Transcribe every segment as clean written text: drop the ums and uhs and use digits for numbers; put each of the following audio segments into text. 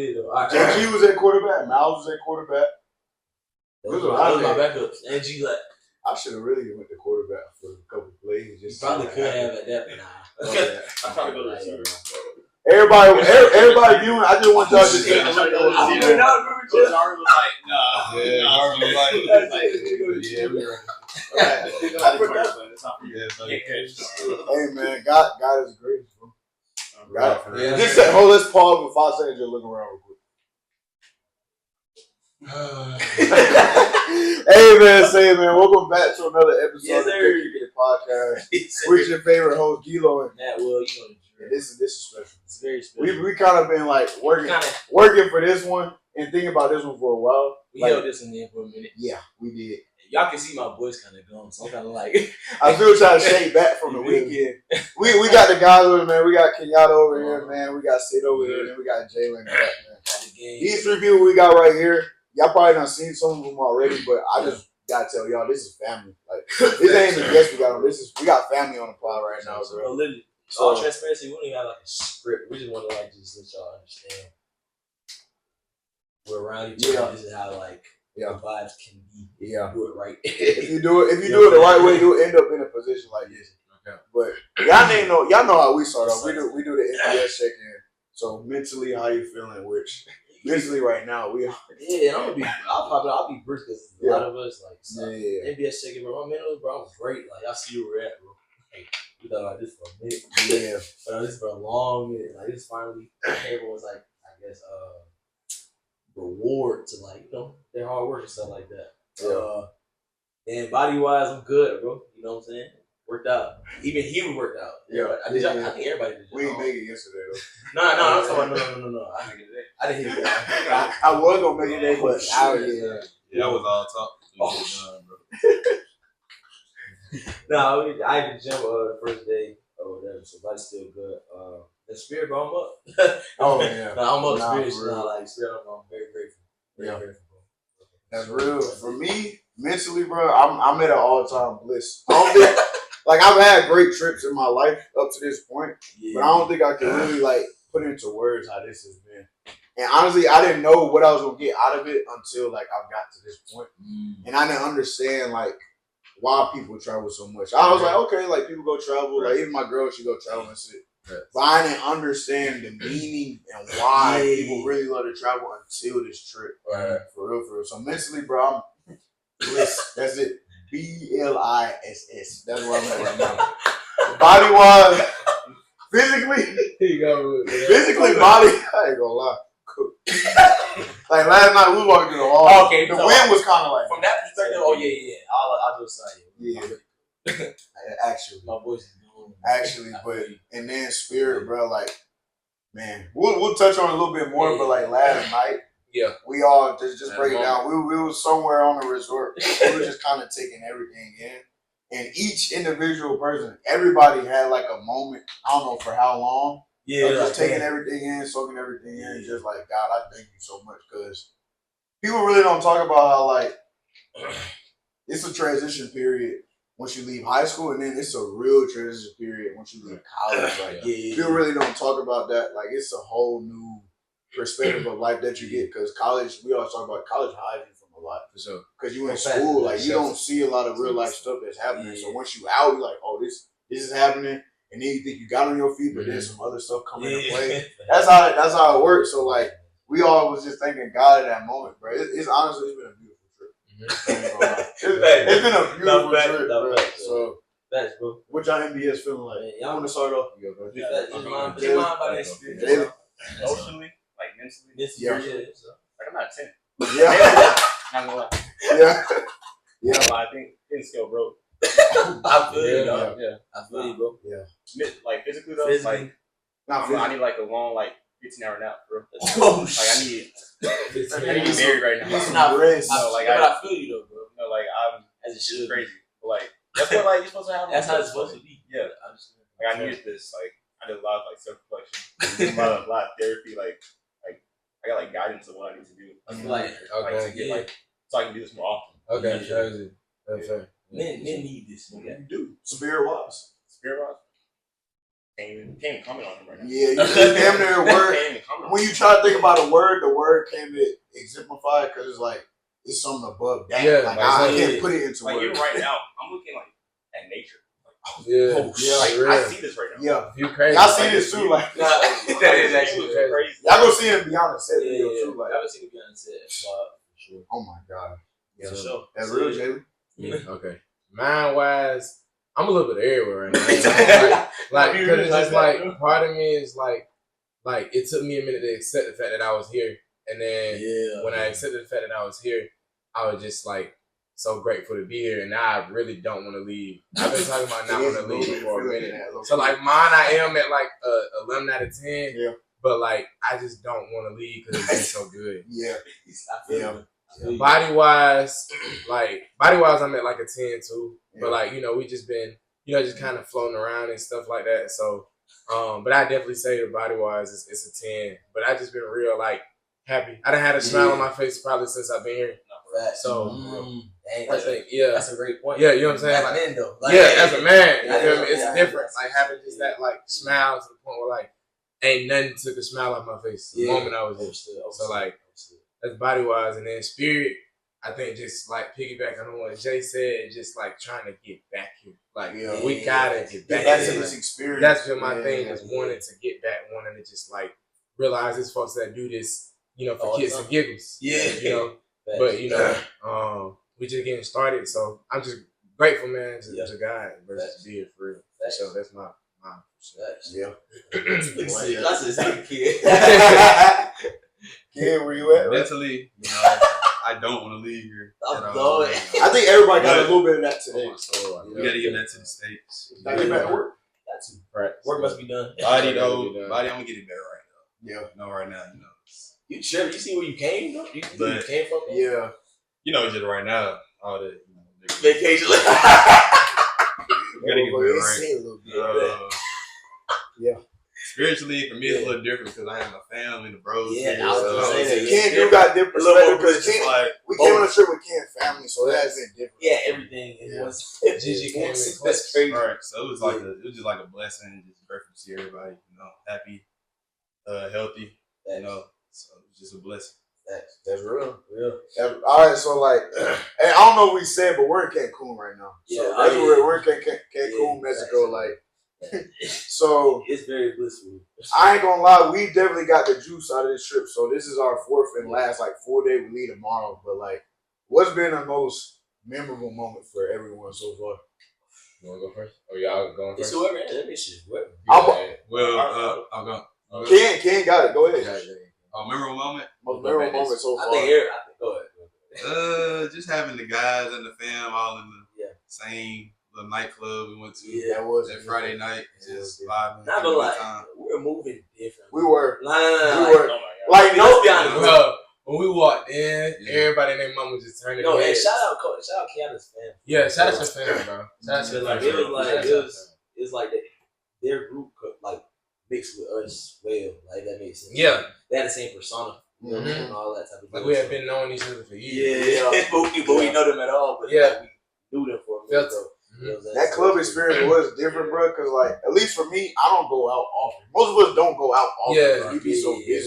did though. JG was at quarterback. Miles was at quarterback. Those were my backups. And G-Lack. I should have really went to quarterback for a couple of plays. You probably could have at that, but nah. I'm trying to go to the receiver. Everybody viewing. I just want y'all to take a look at what I remember Coach Ari was like, nah. Yeah, Ari was like, yeah, hey man, God is great, bro. God, just say, let's pause for 5 seconds and look around real quick. Hey man, welcome back to another episode of the Juh Kickin It Podcast. With your favorite host, Gilo, and Matt Will. You know, this is special. It's very special. We kind of been like working for this one and thinking about this one for a while. We held this in there for a minute. Yeah, we did. Y'all can see my voice kind of gone, so I'm kind of like I still trying to shake back from the weekend. We got the guys over there, man. We got Kenyatta over here, man. We got Sid over here, and then we got Jalen. These 3 people we got right here, y'all probably done seen some of them already, but I just gotta tell y'all, this is family. Like this ain't even guests we got on. We got family on the pod right now, bro. Literally. So, all transparency, we don't even have like a script. We just want to like just let y'all understand we're around each other. This is how like the vibes can be. Yeah, do it right. if you do it the right way, you'll end up in a position like this. Okay. But y'all know how we start off. We do the NPS check-in. So mentally, how you feeling? Which mentally right now we are. Yeah, I'll be brisk because a lot of us like NBS check-in, bro. My mental, bro, I was great. Like I see where we're at, bro. Like, we thought about this for a minute. Yeah. But this for a long minute. Like this finally everyone's like, I guess, reward to like, their hard work and stuff like that. Yeah. And body wise, I'm good, bro. You know what I'm saying? Worked out. Even he worked out. Yeah. I think everybody did. We didn't make it yesterday though. No, I'm talking about no. I didn't get it. I didn't hit it. I was gonna make it today, but that was all talk. Oh. No, I had to gym the first day or whatever, so body's still good. The spirit, bro, I'm up. Oh yeah. No, I'm up spiritually. Like spirit, I'm very grateful. Very grateful, bro. That's real. For me, mentally, bro, I'm at an all-time bliss. I don't think, like I've had great trips in my life up to this point, but I don't think I can really like put into words how this has been. And honestly, I didn't know what I was gonna get out of it until like I got to this point, and I didn't understand like why people travel so much. I was like, okay, like people go travel, like even my girl, she go travel and shit. But I didn't understand the meaning and why people really love to travel until this trip. For real. So mentally, bro, I'm bliss. That's it. BLISS. That's where I'm at right now. Body wise, physically, body. I ain't gonna lie. Like last night, we was walking through the hall. Okay, the wind was kind of like from that perspective. Oh yeah. I'll do a side. Yeah. Actually, my voice is going. Actually, but and then spirit, bro. Like, man, we'll touch on it a little bit more. But like last night, we all just break it down. We was somewhere on the resort. We were just kind of taking everything in, and each individual person, everybody had like a moment. I don't know for how long. Yeah, just taking everything in, soaking everything in, just like, God, I thank you so much, because people really don't talk about how like it's a transition period once you leave high school, and then it's a real transition period once you leave college. Like people really don't talk about that. Like it's a whole new perspective of life that you get, because college, we always talk about college hides you from a lot. For sure. Because you in school, like you don't see a lot of real life stuff that's happening. So once you out, you're like, oh, this is happening. And then you think you got on your feet, but there's some other stuff coming into play. That's how it works. So like we all was just thanking God at that moment, bro. It's honestly, it's been a beautiful trip. It's been a beautiful trip, bro. So thanks, bro. What y'all MBS feeling like? Y'all want to start off? You go, bro. Emotionally, like mentally. Yeah. Like I'm not 10. Yeah. Not gonna lie. Yeah. I think it's still broke. I feel you, dog. Yeah. I feel you, bro. Yeah. Like physically though, like I need like a long 15-hour nap, bro. Like I need to be married right now. It's not rest. No, like but I feel you though, bro. No, like I'm as it should crazy. But like that's what like you're supposed to have. That's how it's supposed to be. Yeah. Like I needed this. Like I did a lot of like self-reflection, a lot of therapy. Like I got like guidance of what I need to do. To get so I can do this more often. Okay, that's fair. Men need this. You do. Spirit wise. can't even comment on him right now. Yeah, you damn near a word. When you try to think about the word can't be exemplified because it's like it's something above that. Yeah, like I can't put it into like words. even right now, I'm looking like at nature. I see this right now. Yeah, you crazy. y'all see this too. Like that is actually crazy. Y'all go see him beyond the set video too. Like I haven't seen it beyond the set, for sure. Oh my god. Yeah, for sure. That's real, Jalen. Yeah. Okay. Mine wise, I'm a little bit everywhere right now. like, because it's just like part of me is like it took me a minute to accept the fact that I was here, and then when I accepted the fact that I was here, I was just like so grateful to be here, and now I really don't want to leave. I've been talking about not want to leave for a minute. So like mine, I am at like 11 out of 10. Yeah. But like I just don't want to leave because it's been so good. Yeah. Body wise, I'm at like a 10 too. But like, we just been, just kind of floating around and stuff like that. So, but I definitely say the body wise, it's a 10. But I just been real like happy. I done had a smile on my face probably since I've been here. So, I think, that's a great point. Yeah, you know what I'm saying? As a man, though. As a man, you feel me? It's different. Like having just that like smile to the point where like ain't nothing took a smile off my face the moment I was here. So like that's body wise, and then spirit. I think just like piggybacking on what Jay said, just like trying to get back here. Like we gotta get back to here. this experience. That's been my thing. Just wanting to get back, wanting to just like realize there's folks that do this, for kids and giggles. But we just getting started, so I'm just grateful, man, to God versus be here for real. So that's my. Yeah. That's his kid. Kid, where you at? Mentally, I don't want to leave here. I think everybody got a little bit of that today. We got to get that to the States. Gotta get back to work. Work must be done. Body, I'm gonna get it better right now. Yeah. No, right now, You sure? You see where you came though? You see where you came from? Yeah. Just right now, all the vacation. We gotta get better right. Yeah. Spiritually, for me, it's a little different because I have my family, the bros. Yeah, I was gonna say that. Ken do got different perspective because we came on a trip with Ken family, so that has been different. Yeah, everything. Gigi came in. That's crazy. Right. So it was like it was just like a blessing, just grateful to see everybody, happy, healthy, So it was just a blessing. That's real. All right, so like, and I don't know what we said, but we're in Cancun right now. So we're in Cancun, Mexico, like. So it's very blissful. I ain't gonna lie, we definitely got the juice out of this trip. So this is our fourth and last 4 day. We leave tomorrow, but like, what's been the most memorable moment for everyone so far? You wanna go first? Oh, y'all going first? It's whoever. Let me see. I'll go. Ken got it. Go ahead. Memorable moment. Most memorable moment so far. I think go ahead. Just having the guys and the fam all in the same little nightclub we went to. Yeah, that was that Friday night. Just vibing. Not gonna lie, we were moving different. We were. No. We were. Like, no, be honest. When we walked in, everybody and their mama just turned their heads. Shout out Kiana's family. Yeah, shout out to family, bro. It was like their group like mixed with us well. Like that makes sense. Yeah, they had the same persona. And all that type of thing. Like we have been knowing each other for years. Yeah. but we know them at all. But we knew them for a minute. That club experience was different, bro. Because at least for me, I don't go out often. Most of us don't go out often. Yeah, we be so busy.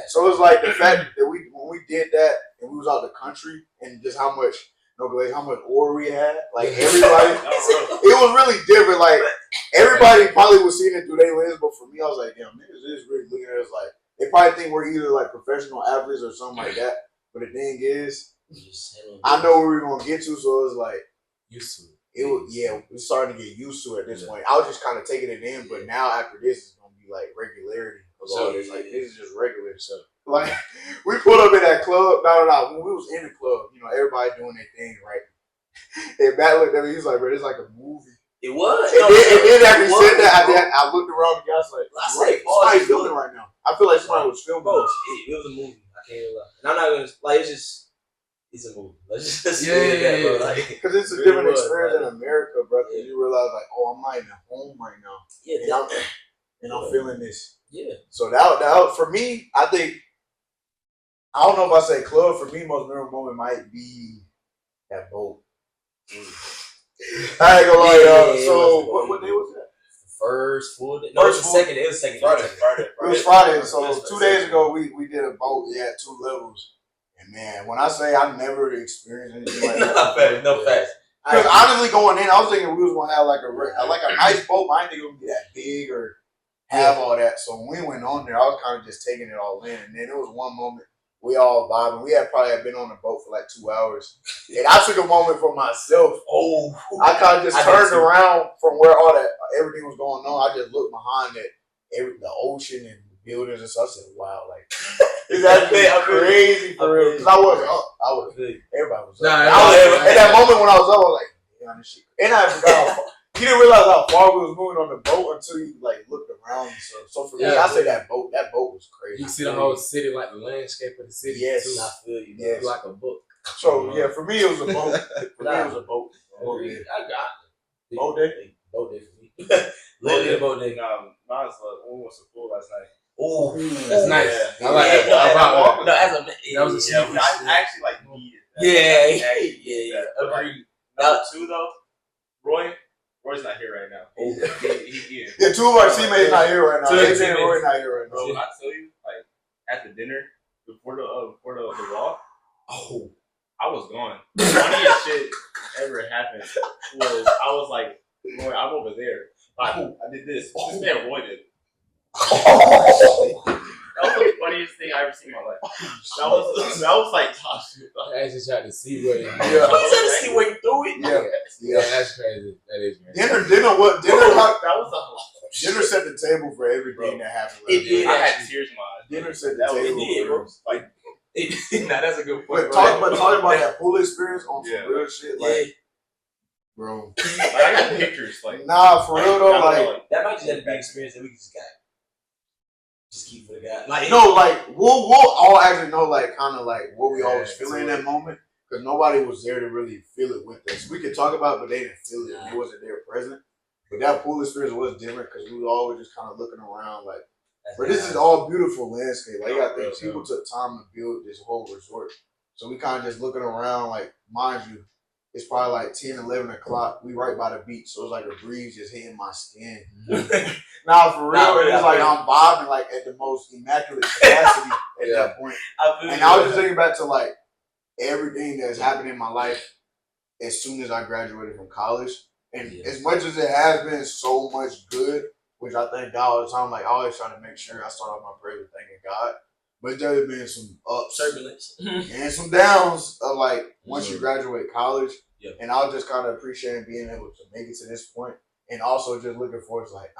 So it's like the fact that when we did that and we was out the country and just how much aura we had. Like everybody, it was really different. Like everybody probably was seeing it through their lens, but for me, I was like, damn, niggas is really looking at us like they probably think we're either like professional athletes or something like that. But the thing is, I know where we're gonna get to, so it was like used to it. We're starting to get used to it at this point. I was just kind of taking it in, but now after this, it's gonna be like regularity. So it's like this is just regular stuff. Like we pulled up in that club. No. When we was in the club, everybody doing their thing, right? And Matt looked at me. He was like, "Bro, it's like a movie." It was. And then after he said that, I looked around and I was like, "Somebody's filming right now." I feel like somebody was filming. It was a movie. I can't even lie. And I'm not gonna it's a movie. Let's just bro. Because it's a different experience in America, bro. And you realize like, I'm not even at home right now. Yeah, and I'm feeling this. Yeah. So that for me, I think. I don't know if I say club. For me, most memorable moment might be that boat. I ain't gonna lie, y'all. So what day was that? first full day. No, it was the second. It was the second. Friday. It was Friday. So 2 days ago, we did a boat. We had 2 levels. And man, when I say I never experienced anything like that. No facts. Because honestly, going in, I was thinking we was gonna have like a nice boat, but I didn't think it would be that big or have all that. So when we went on there, I was kind of just taking it all in. And then there was one moment we all vibing. We had probably been on the boat for like 2 hours, and I took a moment for myself. Oh, I kind of just turned around from where everything was going on. I just looked behind at the ocean and the buildings and stuff. I said, "Wow, like it's actually crazy for real." Because I wasn't up. Everybody was up. At that moment when I was up, I was like, "Damn, this shit." And I forgot. You didn't realize how far we was moving on the boat until you like looked around and stuff. So for me, I say that boat was crazy. You see the whole city, like the landscape of the city. Yes, too. I feel you. Yes. Like a book. So yeah, for me it was a boat. For me it was a boat. I got it. Boat day. Boat day for me. Literally boat day. Mine was when we went to pool last night. Oh, that's nice. Yeah. I like that. No, as a that was a I actually like needed that. Yeah. Agreed. Number 2 though, Roy's not here right now. He Yeah, 2 of our teammates not here right now. AJ and Roy not here right now. Bro, when I tell you, like at the dinner before the walk, I was gone. The funniest shit ever happened was I was like, Roy, I'm over there. Like, I did this. This man Roy did. That was the funniest thing I ever seen in my life. That was like top shit. I actually tried to see where. I was trying to see where you threw it. Yeah, that's crazy. That is crazy. Dinner that was a dinner set the table for everything that happened. It did. I had tears in my eyes. Dinner set the table. It did, bro. Like, nah, that's a good point. But talking about that pool experience on some real shit, like, bro. Like, I got pictures. Like, nah, for real though, like that might just have been an experience that we just keep for the guy. Like, no, like we'll all actually know like kind of like what we all was feeling in that moment because nobody was there to really feel it with us. We could talk about it, but they didn't feel it. They wasn't there present. But that pool experience was different because we were always just kind of looking around like, but this is all beautiful landscape. Like, I think people took time to build this whole resort. So we kind of just looking around, like, mind you, it's probably like 10, 11 o'clock. We right by the beach. So it's like a breeze just hitting my skin. Nah, for real. It's like I'm vibing like at the most immaculate capacity at that point. And I was just thinking back to like everything that's happened in my life as soon as I graduated from college. And as much as it has been so much good, which I thank God all the time, like I always try to make sure I start off my prayer with thanking God. But there's been some ups, turbulence, and some downs of like once you graduate college. And I was just kind of appreciating being able to make it to this point, and also just looking forward to like,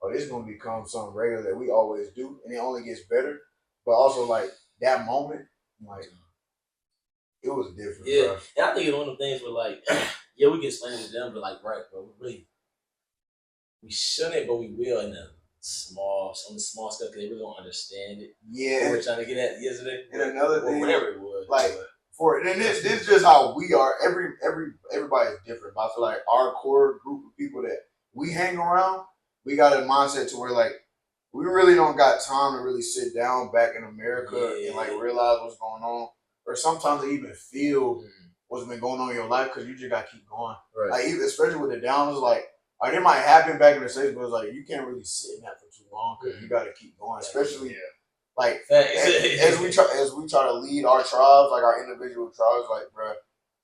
oh, this is gonna become something regular that we always do, and it only gets better. But also like that moment, like it was different. Yeah, bro. and I think it's one of the things where like, we can explain it to them, but like, right, bro, we shouldn't, but we will in the small stuff because they really don't understand it. Yeah, what we're trying to get at yesterday. And another thing, whatever it was, like and this is just how we are. Everybody's different. But I feel like our core group of people that we hang around, we got a mindset to where like we really don't got time to really sit down back in America and like realize what's going on, or sometimes even feel what's been going on in your life because you just got to keep going. Right. Like especially with the downs, like it might happen back in the States, but it's like you can't really sit in that for too long because you got to keep going, especially. Like as we try to lead our tribes, like our individual tribes, like bro,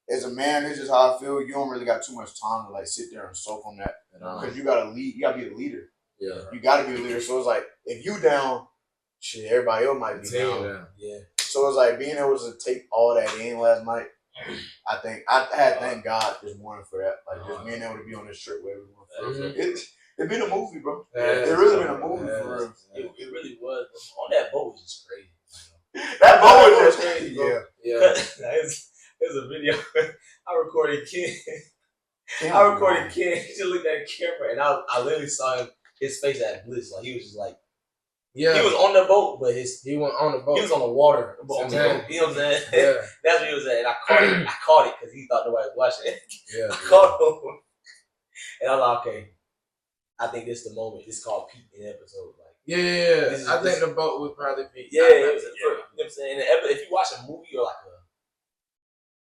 as a man, this is how I feel. You don't really got too much time to like sit there and soak on that because you gotta lead. You gotta be a leader. Yeah, you gotta be a leader. So it's like if you down, shit, everybody else might be down. Yeah. So it's like being able to take all that in last night. I think I had thank God this morning for that. Like just being able to be on this trip with everyone. It's been a movie, bro. It really been a movie for real. It really was. On that boat was just crazy. That boat was just crazy, bro. Yeah. There's a video. I recorded Ken. He just looked at the camera, and I literally saw his face at bliss. Like he was just like, he was on the boat, but he wasn't on the boat. He was on the water. You know what I'm saying? Yeah. That's what he was at. And I caught it because he thought nobody was watching it. Yeah. I caught him, and I was like, okay. I think this is the moment. It's called peak in the episode. Like, I think the boat would probably peak. Yeah, you know what I'm saying? If you watch a movie or like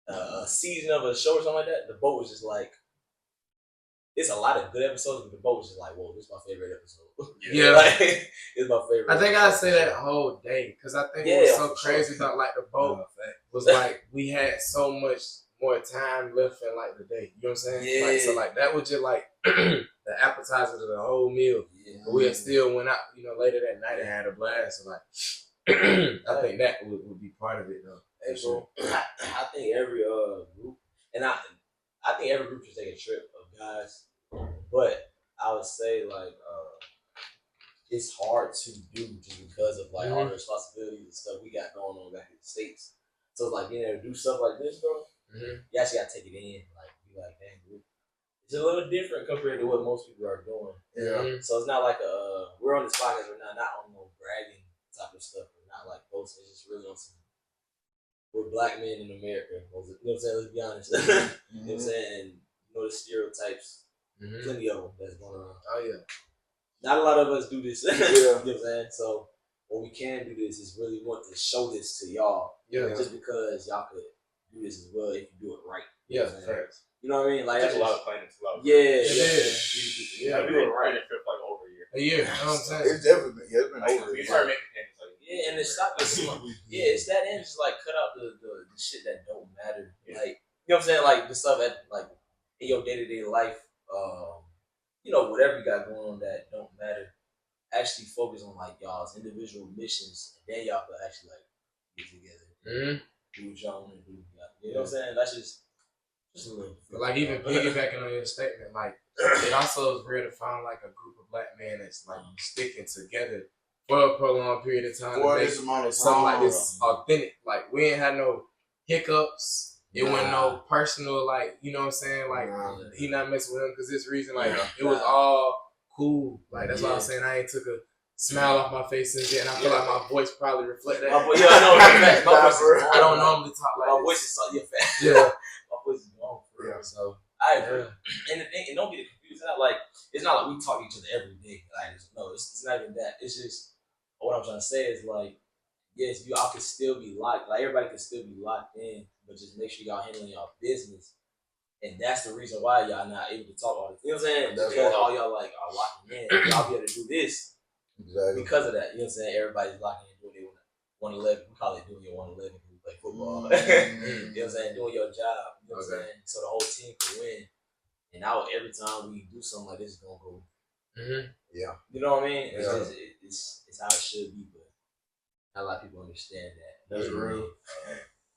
a season of a show or something like that, the boat was just like it's a lot of good episodes, but the boat was just like, whoa, this is my favorite episode. Yeah. Like, it's my favorite. I think I'd say that whole day because I think what was so crazy about like the boat was like we had so much more time left in like the day. You know what I'm saying? Yeah. Like, so like that was just like the appetizer to the whole meal. Yeah. But we still went out, later that night and had a blast. So like I think that would be part of it though. Hey, bro, I think every group, and I think every group should take a trip of guys, but I would say like it's hard to do just because of like all the responsibilities and stuff we got going on back in the States. So like being able to do stuff like this, bro, you actually gotta take it in, like be like, dang, it's a little different compared to what most people are doing. Yeah. So it's not like we're on this podcast, we're not on no bragging type of stuff. We're not like posting. It's just really on some. We're black men in America. You know what I'm saying? Let's be honest. You know what I'm saying? And the stereotypes, plenty of them that's going on. Oh yeah. Not a lot of us do this. Yeah. You know what I'm saying? So when we can do this is really want to show this to y'all. Yeah. Just because y'all could do this as well if you do it right. Yeah, facts. You know what I mean? Like that's a lot of planning. Yeah. I've been planning for like over a year. A year. You know what I'm saying? It's definitely been. It's been like, over. We start making plans. Like, yeah, and it's not it's that end. Just like cut out the shit that don't matter. Yeah. Like you know what I'm saying? Like the stuff that like in your day-to-day life, whatever you got going on that don't matter. Actually focus on like y'all's individual missions, and then y'all could actually like get together, do what y'all want to do. You know what I'm saying? That's just a little. Like even piggybacking on your statement, like it also is rare to find like a group of black men that's like sticking together for a prolonged period of time. For this amount of something like time, this authentic. Like we ain't had no hiccups. It wasn't no personal, like, you know what I'm saying? Like, he not messing with him because this reason. Like, it was all cool. Like, that's why I'm saying I ain't took a smile off my face since then. And I feel like my voice probably reflect that. I know. My voice is I don't normally talk like my this. voice is so fast. Yeah. My voice is gone for real. Yeah. So, I agree. And the thing, and don't get it confused. It's not like we talk to each other every day. Like, it's not even that. It's just, what I'm trying to say is like, yes, y'all can still be locked. Like everybody can still be locked in, but just make sure y'all handling y'all business. And that's the reason why y'all not able to talk all this. You know what I'm saying? That's because right. all y'all like are locking in. Y'all be able to do this because of that. You know what I'm saying? Everybody's locking in doing their 111. We call it doing your 111 when we play football. You know what I'm saying? Doing your job. You know what I'm saying? So the whole team can win. And now every time we do something like this, it's gonna go. Yeah. You know what I mean? It's Yeah. just, it's how it should be, but not a lot of people understand that. That's real.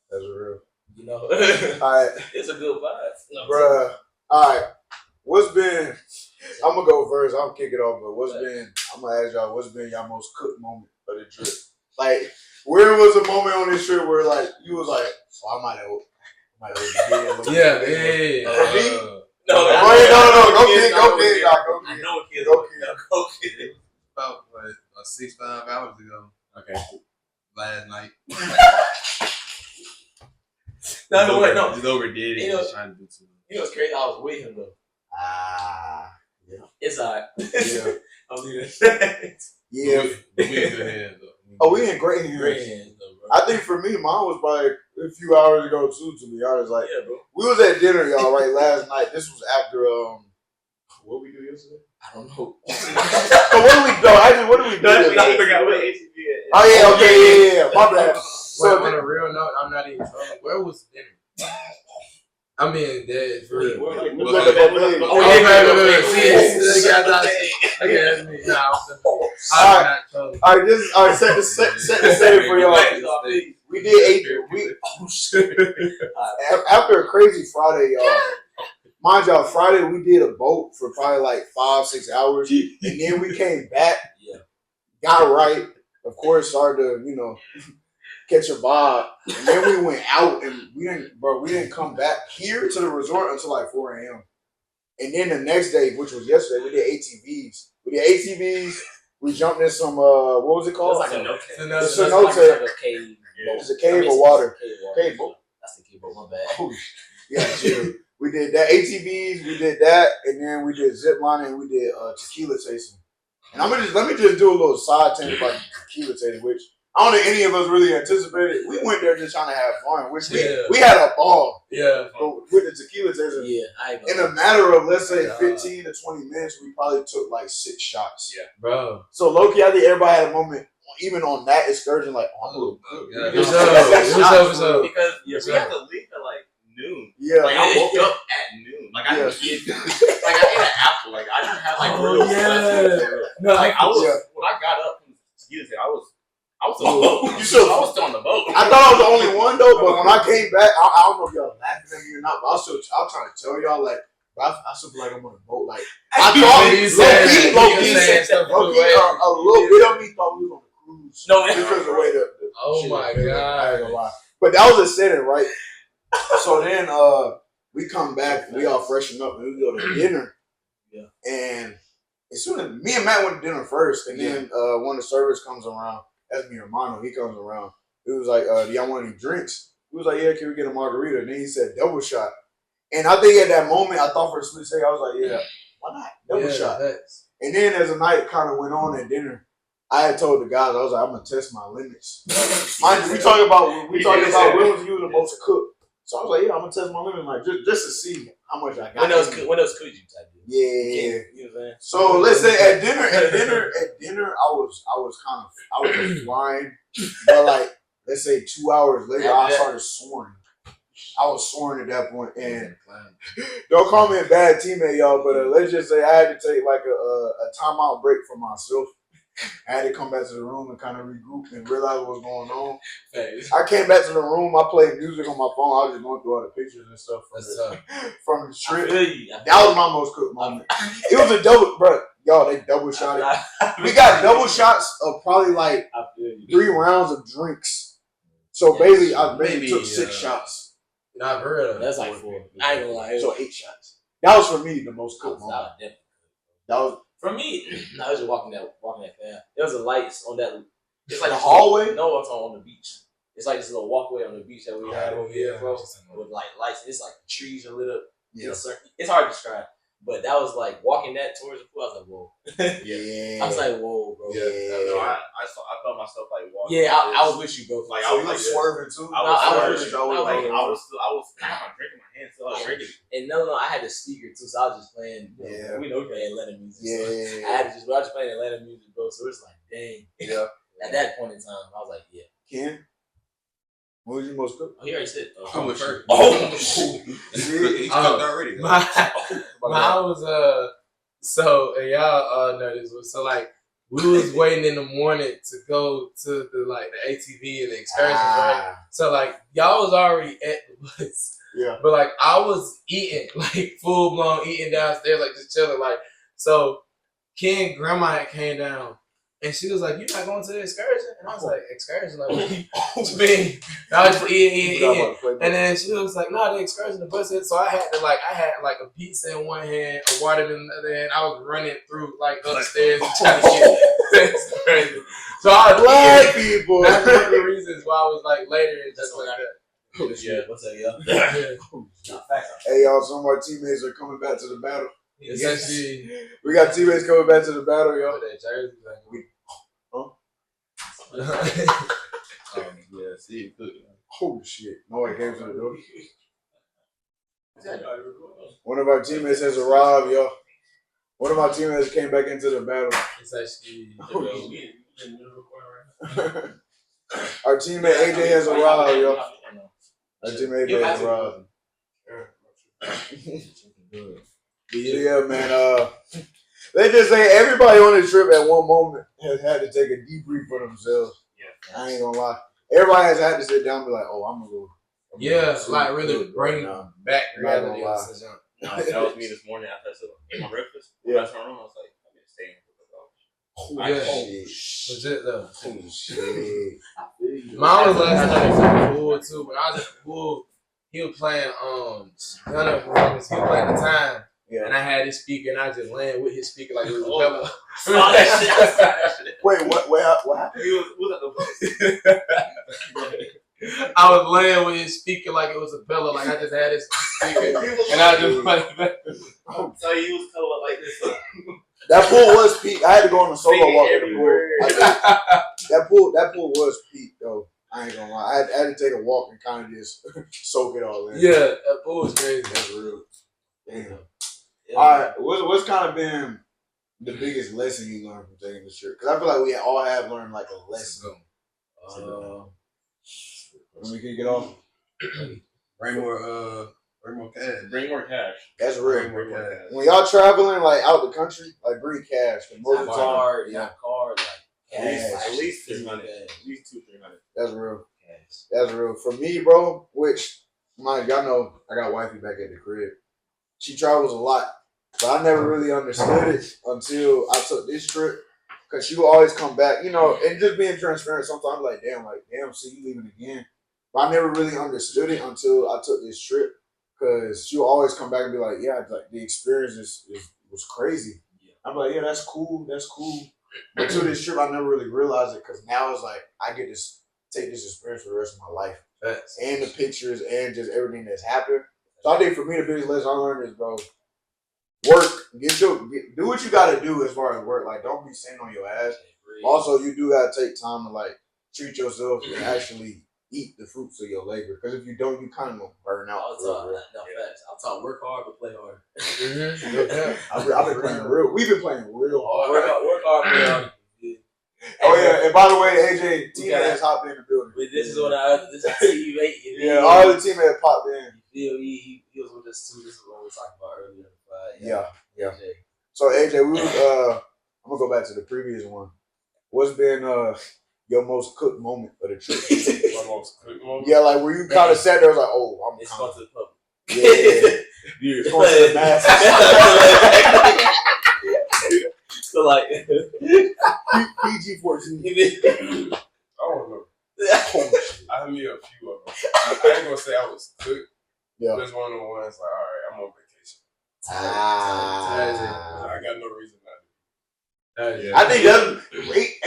That's real. You know, All right, it's a good vibe, bruh. All right, what's been? I'm gonna go first. I'm kick it off, but I'm gonna ask y'all, what's been y'all most cooked moment of the trip? Like, where was a moment on this trip where like you was like, oh, I might have. yeah. No, go kid. I know a kid. Go kid. About 6-5 hours ago. Okay. Last night. No. Just overdid it. You know- Just trying to do too much. You know what's crazy? I was with him though. Yeah. It's alright. Yeah. I'm leaving it. Yeah. We in good hands though. Oh, we in great hands. Great hands though, bro. I think for me, mine was probably a few hours ago too. To be honest, like Yeah, bro. we was at dinner, y'all. Right, last night. This was after what we do yesterday. I don't know. So what do we do? What do we do? I forgot what ACB is. Oh yeah, okay, yeah. My bad. So on a real note, I'm not even trolling. Where was dinner? I mean, there's We real. was at the buffet. Okay, that's me. Nah, All I'm not trolling. All right, set the setting for y'all. We did 8. After a crazy Friday, y'all. Mind y'all, Friday we did a boat for probably like 5-6 hours, and then we came back. Yeah. Got right. Of course, started to catch a vibe, and then we went out, and we didn't come back here to the resort until like 4 a.m. And then the next day, which was yesterday, we did ATVs. We jumped in some what was it called? It's like a no cave. It's a no cave. It's a cave of water. Cave boat. That's the cave boat. My bad. Yeah, chill. We did that ATVs, we did that, and then we did zip lining, and we did tequila tasting. And let me just do a little side tangent about tequila tasting, which I don't think any of us really anticipated. We went there just trying to have fun, which we had a ball. Yeah. But with the tequila taster, in a matter of, let's say, 15 to 20 minutes, we probably took like 6 shots. Yeah, bro. So, low-key, I think everybody had a moment, even on that excursion, like, oh, I'm a little good. It was up. Because we had to leave at like noon. Yeah. Like, I woke up at noon. Like, I didn't eat. Like, I ate an apple. Like, I didn't have like real No, like, I was, when I got up from the tequila, I was still on the boat. I thought I was the only one though, but when I came back, I don't know if y'all laughing at me or not, but I was trying to tell y'all like, I still feel like I'm on a boat. Like I thought low-key, a little bit of me thought we was on a cruise. No, because of the way the oh my god, I ain't gonna lie. But that was a setting, right? So then we come back, we all freshen up, and we go to dinner. Yeah. And as soon as me and Matt went to dinner first, and then when the service comes around. That's me or Mono. He comes around. It was like, do y'all want any drinks? He was like, yeah, can we get a margarita? And then he said, double shot. And I think at that moment, I thought for a split second, I was like, yeah, why not? Double shot. And then as the night kind of went on at dinner, I had told the guys, I was like, I'm going to test my limits. Mind you, we talking about when was you the most cook. So I was like, yeah, I'm going to test my limits, like, just to see how much I got. When else could you type in? Yeah. You know what I'm saying? So let's say at dinner, I was flying, but like let's say 2 hours later, I started soaring. I was soaring at that point, and don't call me a bad teammate, y'all, but let's just say I had to take like a timeout break for myself. I had to come back to the room and kind of regroup and realize what was going on. I came back to the room. I played music on my phone. I was just going through all the pictures and stuff from the trip. That was my most cooked moment. It was a double, bro. Y'all, they double shot it. We got double shots of probably like 3 rounds of drinks. So basically, I took 6 shots. Not heard of. That's like 4. I ain't gonna lie. So 8 shots. That was for me the most cooked moment. That was. For me, I was just walking that path. There was a lights on that. It's like the hallway. No, it's on the beach. It's like this little walkway on the beach that we had over here, bro. With like lights. It's like the trees are lit up. Yeah. It's hard to describe. But that was like walking that towards the pool. I was like, whoa. Yeah. I was like, whoa, bro. Yeah. No, I felt myself like walking. Yeah, I was with you, bro. Like I was like swerving too. I was drinking my hands still. I was drinking. And no, I had the speaker too, so I was just playing. We know playing Atlanta music. Yeah. So I was just playing Atlanta music, bro. So it's like, dang. Yeah. At that point in time, I was like, yeah. Ken, what was your most cooked? Oh, he already said. I'm with first. He's cooked already. Mine was so and y'all know this was so like we was waiting in the morning to go to the ATV and the excursion, right? So like y'all was already at the bus. Yeah. But like I was eating, like full blown eating downstairs, like just chilling, like so Ken grandma had came down. And she was like, "You not going to the excursion?" And I was like, "Excursion? Like, what you mean?" I was just eating. And then she was like, "No, the excursion, the bus." So I had a pizza in one hand, a water in the other hand. I was running through like upstairs trying to get the excursion. So I was black people. That's one of the reasons why I was like later and just like that. Yeah, what's up, y'all? Hey, y'all, some of our teammates are coming back to the battle. Yes. We got teammates coming back to the battle, y'all. See, oh shit! No, I came to the door. One of our teammates has arrived, y'all. One of our teammates came back into the battle. It's actually our teammate AJ has arrived, y'all. Our teammate AJ has arrived. Yeah, man. Let's just say everybody on this trip at one moment has had to take a debrief for themselves. Yeah, I ain't gonna lie. Everybody has had to sit down and be like, "Oh, I'm gonna go." Like really bring back reality. That was me this morning after I ate my breakfast. Yeah, I was like, I'm gonna stay in legit though. Oh shit. Mine was last night at the pool too. When I was at the pool, he was playing Gunner Performance. He was playing the time. Yeah. And I had his speaker, and I just landed with his speaker like it was a pillow. That shit. Wait, what happened? He was at the I was laying with his speaker like it was a pillow, like I just had his speaker, and I just like that. So he was color like this. That pool was peak. I had to go on a solo walk in the pool. That pool was peak though. I ain't gonna lie. I had to take a walk and kind of just soak it all in. Yeah, that pool was crazy. That's real. Damn. Yeah. All right. What's kind of been the biggest lesson you learned from taking this trip? Because I feel like we all have learned like a lesson. When we can get off. Bring more cash. Bring more cash. That's real. Bring more cash. When y'all traveling like out the country, like bring cash. Most of the time, card, like at least 300. At least 200-300. That's real. Cash. That's real. For me, bro, which y'all know I got wifey back at the crib. She travels a lot. But I never really understood it until I took this trip. Because she will always come back, you know, and just being transparent, sometimes I'm like, damn, see you leaving again. But I never really understood it until I took this trip. Because she will always come back and be like, yeah, like the experience was crazy. Yeah. I'm like, yeah, that's cool. But to this trip, I never really realized it because now it's like I get to take this experience for the rest of my life. And the pictures and just everything that's happened. So I think for me, the biggest lesson I learned is, bro, work. Do what you got to do as far as work. Like, don't be sitting on your ass. Also, you do got to take time to, like, treat yourself and actually eat the fruits of your labor. Because if you don't, you kind of going to burn out. I'll talk work hard, but play hard. I've been playing real. We've been playing real hard. Work hard, play hard. Oh yeah, and by the way, AJ teammates hopped in the building. This is teammate. Yeah, all the teammates popped in. He was with us too. This is what we were talking about earlier. Yeah. So AJ, I'm gonna go back to the previous one. What's been your most cooked moment of the trip? My most cooked moment? Yeah, like where you kind of sat there, was like, oh, it's going to the public. Yeah. It's going to the masses. So like PG-14. I don't know. I had me a few of them. I ain't gonna say I was cooked. Yeah. Just one of the ones like, all right, I'm on vacation. I got no reason not to. I think that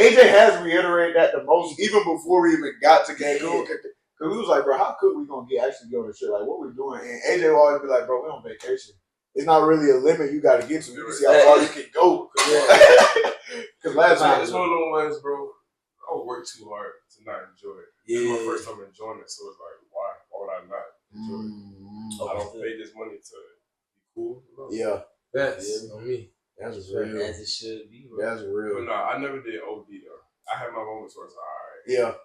AJ has reiterated that the most, even before we even got to Cancun. Because we was like, bro, how could we gonna actually go to shit? Like, what we doing? And AJ will always be like, bro, we on vacation. It's not really a limit you got to get to. You can see how far you can go. Because last time it's one of those ones, bro. I would work too hard to not enjoy it. Yeah. It's my first time enjoying it, so it's like, why would I not enjoy it? I don't pay this money to be cool. No. Yeah, that's on me. That's real. As it should be. Bro. That's real. But no, I never did OD though. I had my moments where it's like, all right. Yeah.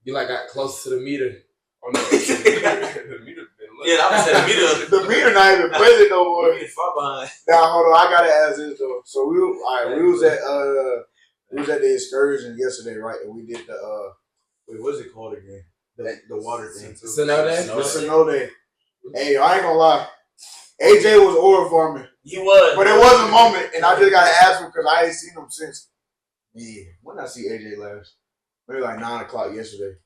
You like got close to the meter. Oh no, the meter been lit. Yeah, I was saying the meter. The meter not even present no more. Far behind. Now hold on, I gotta ask this though. So we was at the excursion yesterday, right? And we did the what's it called again? The water thing. Cenote. The Cenote. Hey, I ain't gonna lie. AJ was oil farming. He was. But it was a moment, and I just gotta ask him because I ain't seen him since. Yeah, when did I see AJ last? Maybe like 9:00 yesterday.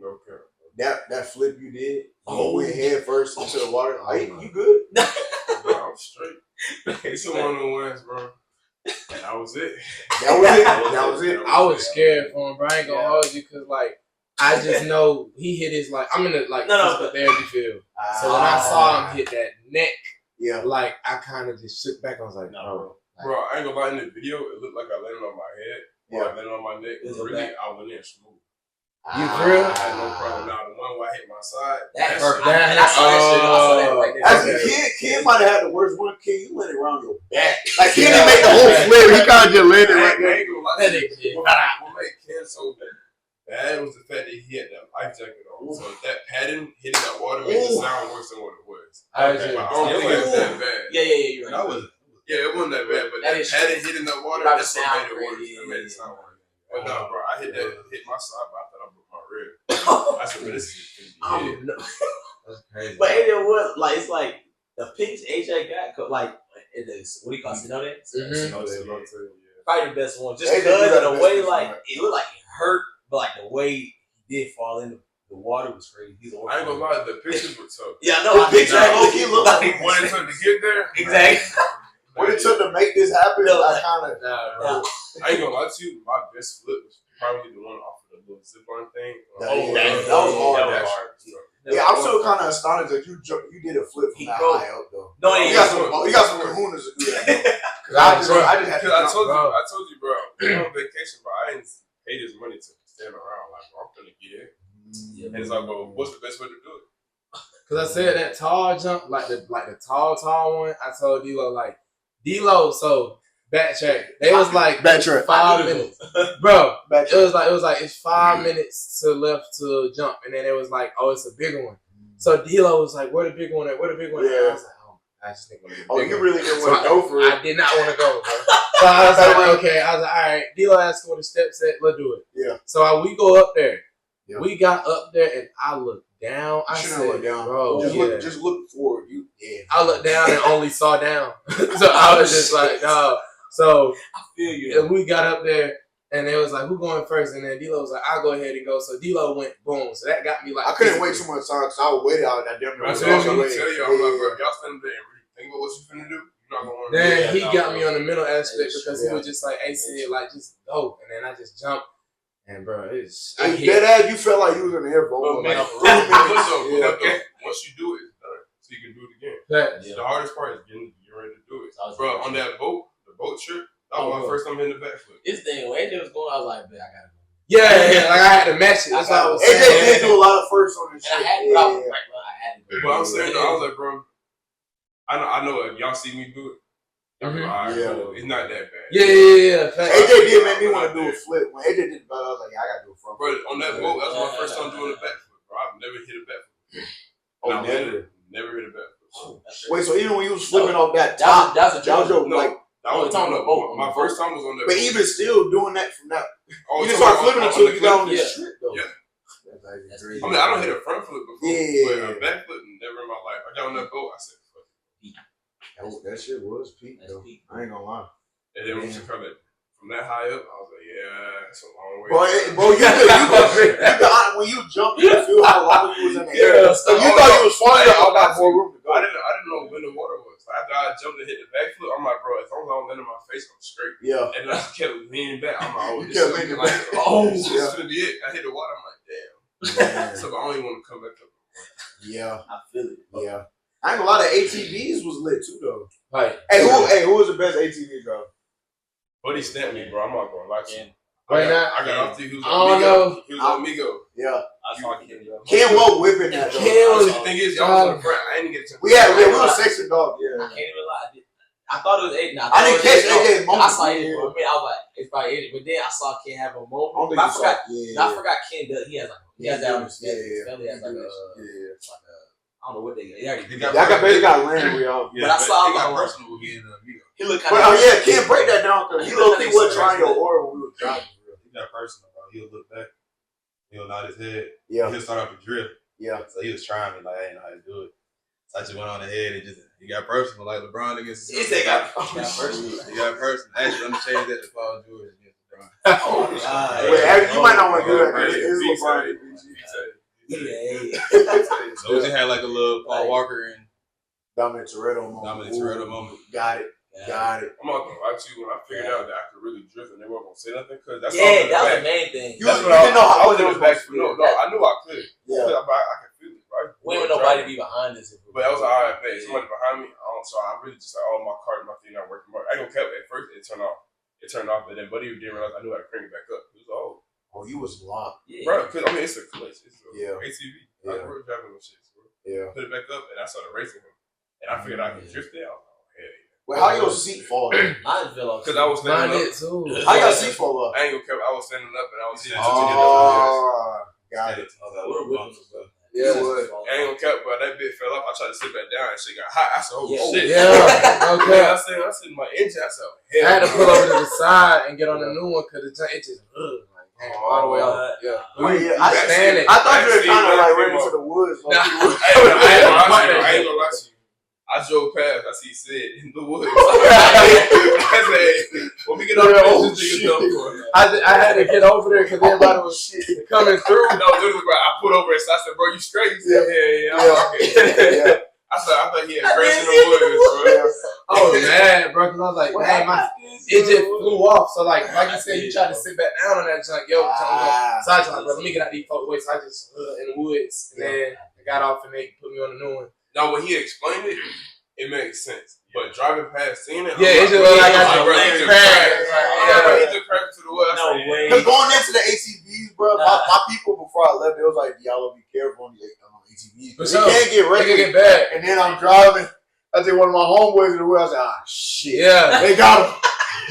Okay. That flip you did, you went head first into the water. You good? Bro, I'm straight. It's one of the ones, bro. That was it. That was it. I was scared for him, bro. I ain't gonna hold you because, like, I just know he hit his, like, I'm in the, like, physical therapy field. So when I saw him hit that neck, like, I kind of just shook back. I was like, no. Bro, I ain't gonna lie, in the video, it looked like I landed on my head. Or I landed on my neck. Really, I went in smooth. You for real? I had no problem. Now, the one where I hit my side, that hurt. I saw that right there. As a kid might have had the worst one. Kid, you landed around your back. Like, he didn't make the whole flip. He kind of just landed right there. What made Ken so bad was the fact that he had that life jacket on. So that pattern hitting that water made it sound worse than what it was. I don't think it was that bad. Yeah, you're right. It wasn't that bad, but that pattern hitting that water, that's what made it worse. That made it sound worse. But no, bro, I hit my side, but I thought I broke my rib. I said, bro, this is that's crazy. But AJ was like, it's like the picks AJ got, like, it is, what do you call it? Probably the best one. Just because of the way, like, it looked like it hurt, but like the way he did fall in the water was crazy. I ain't gonna lie, the pictures were tough. Yeah, I know. The picture he looked like what it took to get there. Exactly. What it took to make this happen, I ain't gonna lie to you, my best flip was probably the one off of the little zip line thing. That was hard. Yeah, I'm still kind of astonished that you did a flip from that high up though. No, you got some kahunas to do that. I told you, bro. I'm on vacation, bro. I ain't pay this money to stand around. Like, bro, I'm gonna get it. Yeah, and it's like, bro, what's the best way to do it? Cause I said that tall jump, like the tall one. I told D-Lo like D-Lo. So backtrack. They was like 5 minutes, bro. It was like it's 5 minutes to left to jump, and then it was like, oh, it's a bigger one. So D-Lo was like, where the bigger one at? Where the bigger one at? I was like, oh, I just think you really didn't want to go for it. I did not want to go, bro. So I was like, okay. I was like, all right. D-Lo asked where the steps at. Let's do it. Yeah. So we go up there. Yeah. We got up there, and I looked down. I said, look down. Bro, just look forward. I looked down and only saw down. So I was just like, no. So I feel you. And we got up there, and it was like, who going first? And then D-Lo was like, I'll go ahead and go. So D-Lo went boom. So that got me like, I couldn't wait too much time because I waited out that damn. I tell you, I'm like, bro, y'all stand there and really think about what you finna do. You're not gonna want to. Then he got me on the mental aspect because he was just like, hey, Sid, like just go, and then I just jumped. And bro, it's dead ass. You felt like you was in the air for once you do it, it's done. So you can do it again. The hardest part is getting ready to do it. Bro, on that boat, the boat trip, that was my first time hitting the backflip. This thing, when AJ was going, I was like, man, I gotta go. Yeah, like I had to match it. That's how I was saying. AJ did do a lot of firsts on this shit. I had to go. But I'm saying, I was like, bro, I know if y'all see me do it, it's not that bad. Yeah. AJ did make me want to do a flip. When AJ did the back, I was like, I gotta do a front. Bro, on that boat, that was my first time doing a backflip, bro. I've never hit a backflip. Never hit a backflip. Wait, so even when you was flipping off that top, that was your like. I was on the boat. My first time was on that boat. But even still doing that from that, you didn't start flipping until you got on this strip though. Yeah. I mean, I don't hit a front flip before, but a back flip never in my life. I got on that boat, I said, fuck. That shit was peak though. I ain't gonna lie. And then when you come from that high up, I was like, yeah, that's a long way. Bro, you could, when you jumped, you could feel how long you was in the air. You thought you was falling, I got more room to go. I didn't know when the water was. After I jumped and hit the backflip, I'm like, bro, as long as I don't land in my face, I'm straight. Yeah. And I kept leaning back. I'm like, oh, this is like, this is gonna be it. I hit the water. I'm like, damn. So I don't even want to come back up. Yeah. I feel it. Yeah. I ain't gonna lie, the ATVs was lit too though. Right. Hey, who was the best ATV driver? Buddy stamped me, bro. I'm not gonna lie to you. I got off to you. I don't know. He was on Migo. Yeah. I saw Ken. Ken was whipping that though. The thing is, y'all was on the front. I didn't get to. We were section dog. Yeah. I can't even lie. I thought it was AJ. I didn't catch AJ's moment. I saw it for a minute. I was like, it's probably AJ. But then I saw Ken have a moment. I forgot Ken does. He has that on his family has like a I don't know what they got. They got land we all. But I saw him personal again. He looked kind of. But Ken break that down because he was trying your aura when we were driving. He got personal, bro. He'll look back. He'll nod his head. Yeah. He'll start off a drill. Yeah. So he was trying me like, I didn't know how to do it. So I just went on ahead and he got personal like LeBron against. He got personal. He got personal. Actually, let me change that to Paul George against LeBron. Oh God. Wait, you might not want to do that because it's LeBron. So we just had like a little Paul Walker and Dominic Toretto moment. Got it. I'm not gonna lie to you. When I figured out that I could really drift and they weren't gonna say nothing, because that's that was the main thing. You didn't know how I was in the back. No, I knew I could. Yeah, I could feel it. Right? We ain't nobody be behind us. But that was alright. Somebody behind me. So I really just like, my car, my thing not working. I ain't gonna kept it at first. It turned off, but then Buddy didn't realize I knew how to crank it back up. It was you was locked. Yeah. Bro, because I mean it's a clutch. It's a ATV. Yeah. I grew up driving those shits, bro. Yeah. Put it back up and I started racing him. And I figured I could drift it out. Well, how your seat fall? Mine fell off. Because I was standing up. Too. How your seat fall up? I ain't gonna care. I was standing up and I was hitting got it. Yeah, it was. I ain't gonna care, but that bit fell off. I tried to sit back down and shit got hot. I said, oh shit. Yeah. Okay. I said in my engine. I said, hell. I had to pull over to the side and get on the new one because it just all the way out. Yeah. I thought you were kind of like running into the woods. I ain't gonna lie to you. I drove past. I see Sid in the woods. I said, when we get over there, this nigga done for. I had to get over there because everybody was coming through. No, literally, bro. I pulled over and I said, bro, you straight? He said, yeah. I thought he had friends in the woods, bro. I was mad, bro, because I was like, dang, it just flew off. So, like you said, you tried to sit back down on that junk. So I was like, bro, let me get out these folks' way. So I just in the woods. And then got off and they put me on a new one. No, when he explained it, it makes sense. But driving past, seeing it, yeah, it's just like I got bro, he took crack to the world. No way. Because going into the ATVs, bro, my people before I left, they was like, y'all be careful on the ATVs. Because they can't get ready. They can get bad. And then I'm driving. I think one of my homeboys in the wheel. I was like, shit. Yeah. They got him.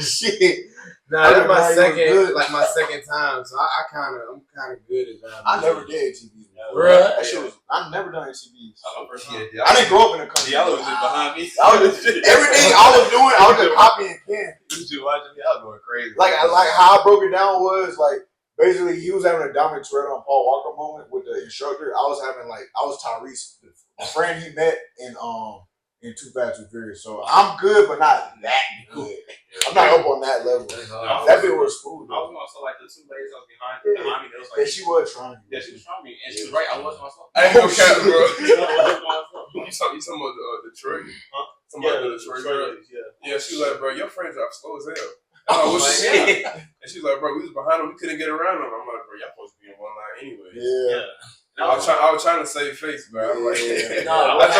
Shit. Nah, that's my second time, so I'm kind of good at driving. I never did ATVs. Bro, That shit was. I never done ATVs. I didn't grow up in a country. Y'all was just behind me. Everything I was doing, I was just copying Ken. You just watching me. I was going crazy. Like how I broke it down was like basically he was having a Dominic Toretto and Paul Walker moment with the instructor. I was Tyrese, a friend he met in Too Fast Too Furious. So I'm good, but not that good. I'm not up on that level. That bit was smooth. I was also like the two ladies that was behind me. They was like, yeah, she was trying. Yeah, she was trying me, and she was right. I was myself. I ain't no cap, bro. You talking about Detroit? Huh? Somebody the Detroit girl? Yeah, she like, bro, your friends are slow as hell. Oh, shit. And she's like, bro, we was behind them. We couldn't get around them. I'm like, bro, y'all supposed to be in one line anyway. Yeah. I was trying to save face, bro. I'm like, No, I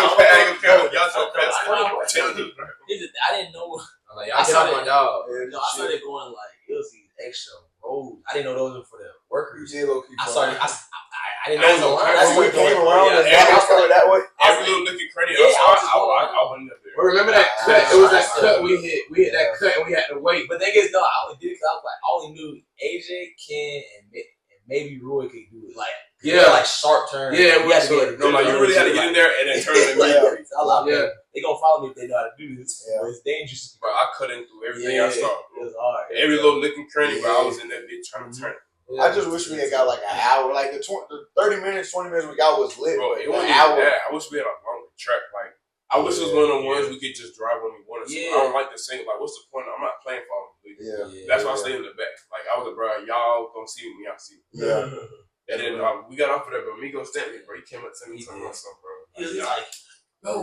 ain't gonna y'all so fast. I didn't know. Like, y'all get off my dog. No, I started going like it was these extra roads. I didn't know those were for the workers. I started. I didn't know. That's what came around. I started that way. Every little looking credit. Yeah, I went up there. But remember that cut? It was that cut we hit. We hit that cut and we had to wait. But the thing is, no, I only did it because I was like, I only knew AJ, Ken, and maybe Roy could do it. Like, like sharp turns. Yeah, you really had to get in there and then turn it. They gonna follow me if they know how to do this. Yeah. But it's dangerous. Bro, I cut in through everything I saw. It was hard. Every little licking cranny, but I was in that bitch trying to turn. I just wish we had got like an hour. Like the 30 minutes, 20 minutes we got was lit. Bro, it wasn't an hour. that. I wish we had a longer track. Like, I wish it was one of the ones we could just drive when we wanted to. I don't like the same. Like, what's the point? I'm not playing for them. That's why I stay in the back. Like, I was like, bro, y'all gonna see me, y'all see me. Yeah. And then we got off of that, but Migo Stanley, bro, he came up to me and told me something, bro. He was like, Our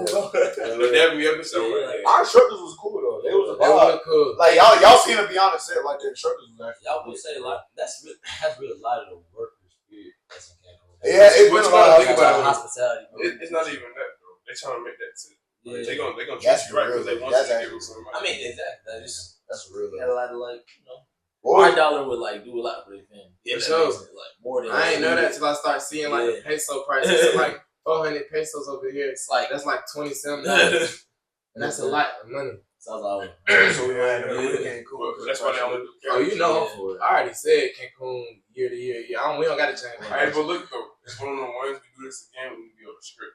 instructors was cool though. They was a They vibe. were cool. Like y'all seen it beyond the set. Like the instructors was actually. y'all would say like that's really a lot of the workers' spirit that's in Cancun. Yeah, it's what been you a lot gotta think of about hospitality. It's not even that, bro. They trying to make that too. Yeah. They gonna treat That's you right because they want you to give them some money. I mean, exactly. That's real. Had a lot of like, you know. $1 would like do a lot for their family. Yeah, For sure. Like more than I ain't know that till I started seeing like the peso prices. Like 400 pesos over here. It's like that's like $27, and that's a lot of money. Sounds like So we had Cancun. That's why they only do. Oh, you know, for it. I already said Cancun year to year. Yeah, we don't got to change. Hey, but look though, it's one of the ones we do this again. We be on the script.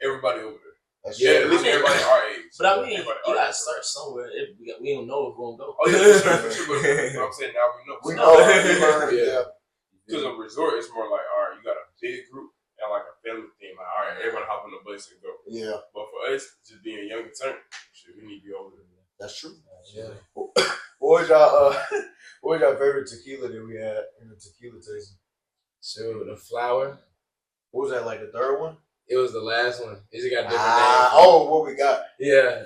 Everybody over there. At least everybody our age. But I mean, you gotta start somewhere. We don't know if we're gonna go. Oh yeah, for sure. But I'm saying now we know. We know. Yeah. Because a resort is more like, all right, you got a big group and like a family thing. Like, all right, everybody hop on the bus and go. Yeah. But for us, just being young and turn, shit, we need to be over there. That's true. Yeah. What was y'all favorite tequila that we had in the tequila tasting? So the flower. What was that, like the third one? It was the last one. It just got different names. What we got? Yeah.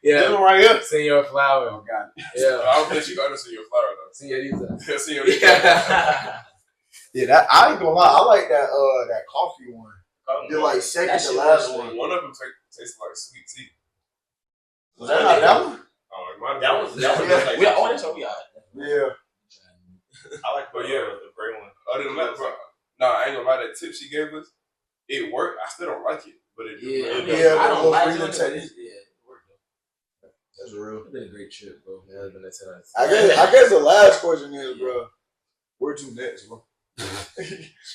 Yeah. This one right here. Senor Flower. Oh, God. Yeah. I don't think you got to see your flower though. Senorita. Senorita. Yeah, that I ain't gonna lie. I like that coffee one. You're like second to last one. One of them tastes like sweet tea. Was that not that one? Oh, it might have That was that's what we got. Yeah. I like the gray one. Other than that, bro, I ain't gonna lie. That tip she gave us, it worked. I still don't like it, but it Yeah, I don't like it. it worked. That's real. It's been a great trip, bro. Yeah, it's been a time. I guess the last question is, bro, where to next, bro?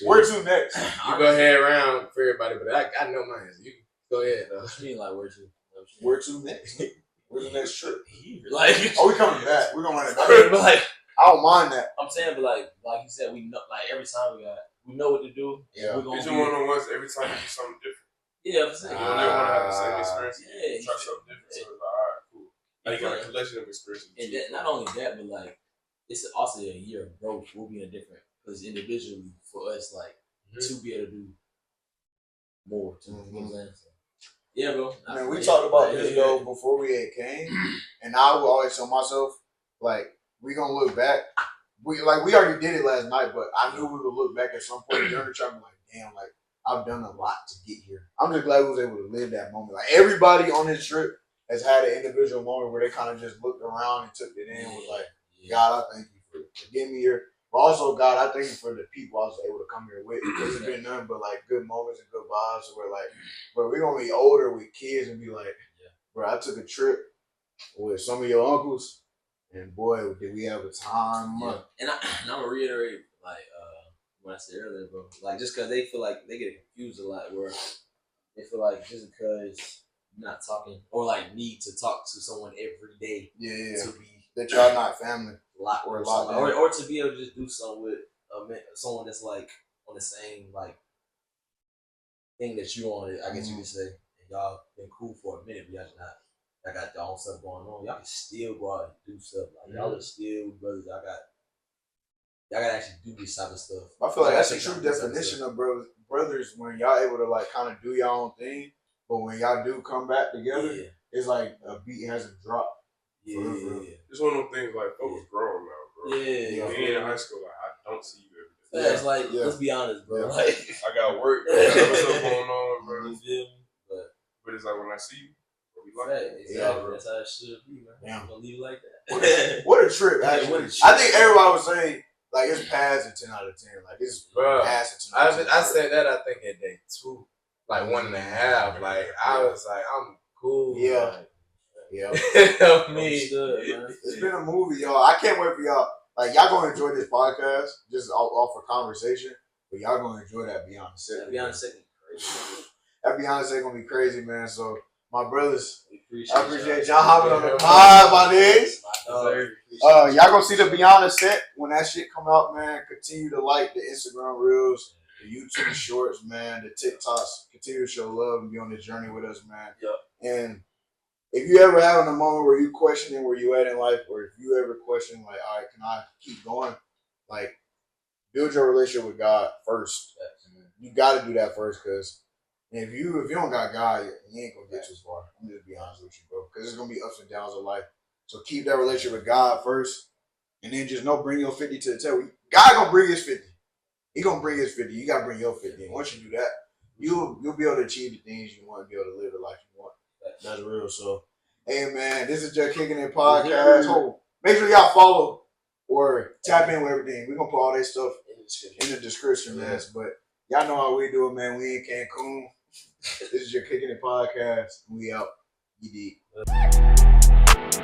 Where to next? You go ahead around for everybody, but I know mine. You go ahead, though. What you mean, like, where to? Where to next? Where's the next trip? Like, we coming back. We're gonna run it back. but like, I don't mind that. I'm saying, but like you said, we know, like every time we know what to do. Yeah. We're gonna It's one of the ones every time you do something different. Yeah, I'm saying. You don't ever want to have the same experience. Yeah, Try something different. So it's like, all right, cool. Now you got a collection of experiences. And that, not only that, but like it's also a year of growth. We'll be in a different because individually for us, like to be able to do more. You know what I'm saying? So, yeah, bro. I mean, we talked about this though before we had came, and I would always tell myself, like, we gonna look back, we already did it last night, but I knew we would look back at some point during the trip and be like, damn, like I've done a lot to get here. I'm just glad we was able to live that moment. Like everybody on this trip has had an individual moment where they kind of just looked around and took it in. Was like, God, I thank you for getting me here. But also, God, I thank you for the people I was able to come here with. Because it's been nothing but like good moments and good vibes. Where like, bro, we're gonna be older with kids and be like, bro, I took a trip with some of your uncles, and boy, did we have a time. Yeah. And I'm gonna reiterate like what I said earlier, bro. Like just because they feel like they get confused a lot, where they feel like just because you're not talking or like need to talk to someone every day, to be that y'all not family. Or to be able to just do something with someone that's like on the same like thing that you on. I guess you could say, and y'all been cool for a minute, but y'all just not. Y'all got your own stuff going on. Y'all can still go out and do stuff. Like y'all are still brothers. Y'all gotta actually do this type of stuff. I feel like that's the true definition of brothers when y'all able to like kind of do your own thing, but when y'all do come back together, it's like a beat hasn't dropped. Yeah. It's one of those things like folks grown now, bro. Yeah. Me in high school, like I don't see you every day. Yeah, it's like let's be honest, bro. Like I got work, I got stuff going on, bro. You feel me? But it's like when I see you, we like that. Exactly. That's how it should be, man. Yeah. I'm gonna leave it like that. What a trip, actually. I think everybody would say like it's past a 10 out of 10. Like it's past a 10 out of 10. I said that I think at day 2, like 1.5. Like I was like, I'm cool. Yeah. Like, yeah. Me. It's been a movie, y'all. I can't wait for y'all. Like y'all gonna enjoy this podcast just off for conversation, but y'all gonna enjoy that Beyond the Set. That Beyond the Set crazy. That Beyond the Set gonna be crazy, man. So my brothers, I appreciate y'all hopping on the pod, my niggas. Y'all gonna see the Beyond the Set when that shit come out, man. Continue to like the Instagram reels, the YouTube shorts, man, the TikToks. Continue to show love and be on this journey with us, man. Yeah. And if you ever having a moment where you questioning where you at in life, or if you ever question like, all right, can I keep going? Like, build your relationship with God first. You got to do that first, because if you don't got God, you ain't gonna get too far. I'm just be honest with you, bro, because there's gonna be ups and downs of life. So keep that relationship with God first, and then just bring your 50 to the table. God gonna bring his 50. He gonna bring his 50. You gotta bring your 50. And once you do that, you'll be able to achieve the things you want and be able to live the life you want. That's real. So, hey man, this is Juh Kickin It Podcast. Make sure y'all follow or tap in with everything. We're gonna put all that stuff in the description, man. But y'all know how we do it, man. We in Cancun. This is Juh Kickin It Podcast. We out. You dig.